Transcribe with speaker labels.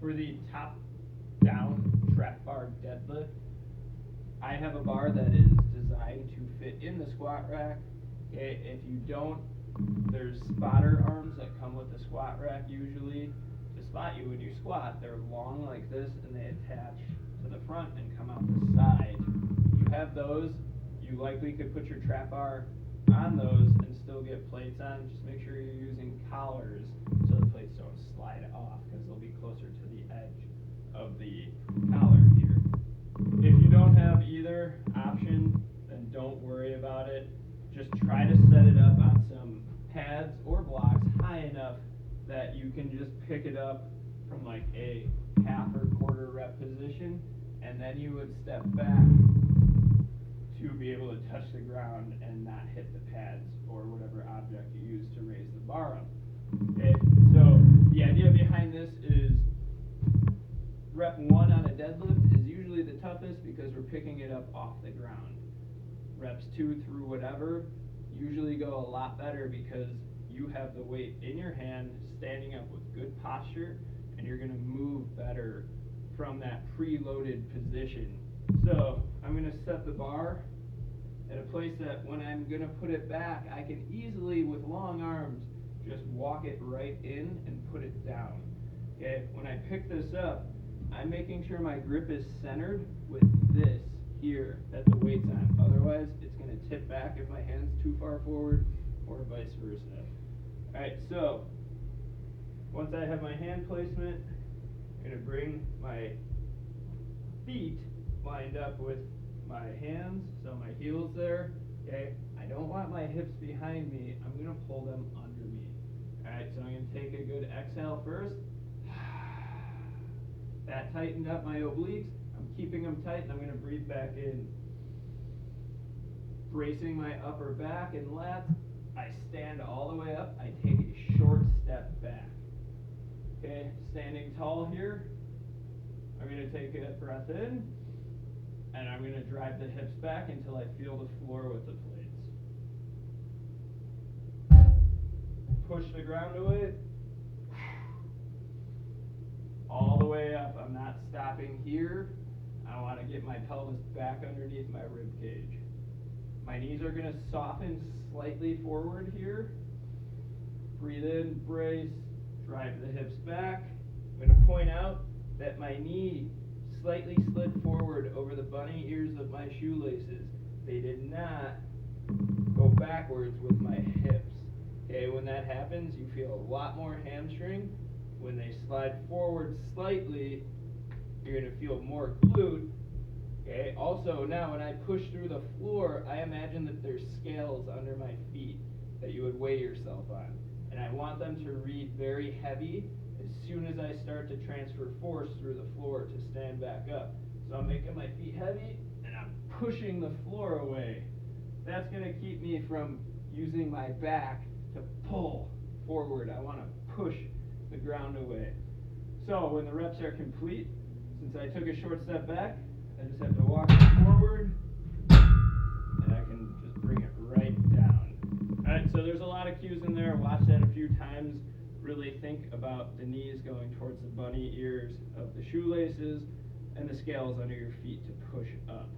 Speaker 1: for the top down TrapBar deadlift, I have a bar that is designed to fit in the squat rack. Okay, if you don't, there's spotter arms that come with the squat rack usually to spot you when you squat. They're long like this and they attach to the front and come out the side. You have those, you likely could put your trap bar on those and still get plates on. Just make sure you're using collars so the plates don't slide off because they'll be closer to the edge of the collar here. If you don't have either option, then don't worry about it. Just try to set it up on some pads or blocks high enough that you can just pick it up from like a half or quarter rep position, and then you would step back to be able to touch the ground and not hit the pads or whatever object you use to raise the bar up. Okay, so the idea behind this is rep 1 on a deadlift is usually the toughest because we're picking it up off the ground. Reps 2 through whatever usually go a lot better because you have the weight in your hand, standing up with good posture, and you're going to move better from that preloaded position. So I'm going to set the bar at a place that when I'm going to put it back, I can easily, with long arms, just walk it right in and put it down. Okay, when I pick this up, I'm making sure my grip is centered with this here that the weight's on. Otherwise, it's going to tip back if my hand's too far forward or vice versa. Alright, so once I have my hand placement, I'm going to bring my feet lined up with my hands, so my heels there. Okay, I don't want my hips behind me. I'm going to pull them under me. Alright, so I'm going to take a good exhale first. That tightened up my obliques. I'm keeping them tight, and I'm going to breathe back in. Bracing my upper back and lats. I stand all the way up. I take a short step back. Okay, standing tall here. I'm going to take a breath in, and I'm going to drive the hips back until I feel the floor with the plates. Push the ground away. All the way up. I'm not stopping here. I want to get my pelvis back underneath my rib cage. My knees are going to soften slightly forward here. Breathe in, brace, drive the hips back. I'm going to point out that my knee slightly slid forward over the bunny ears of my shoelaces. They did not go backwards with my hips. Okay, when that happens, you feel a lot more hamstring. When they slide forward slightly, you're going to feel more glute. Okay, also now when I push through the floor, I imagine that there's scales under my feet that you would weigh yourself on. And I want them to read very heavy as soon as I start to transfer force through the floor to stand back up. So I'm making my feet heavy and I'm pushing the floor away. That's going to keep me from using my back to pull forward. I want to push the ground away. So when the reps are complete, since I took a short step back, I just have to walk it forward, and I can just bring it right down. Alright, so there's a lot of cues in there. Watch that a few times. Really think about the knees going towards the bunny ears of the shoelaces and the scales under your feet to push up.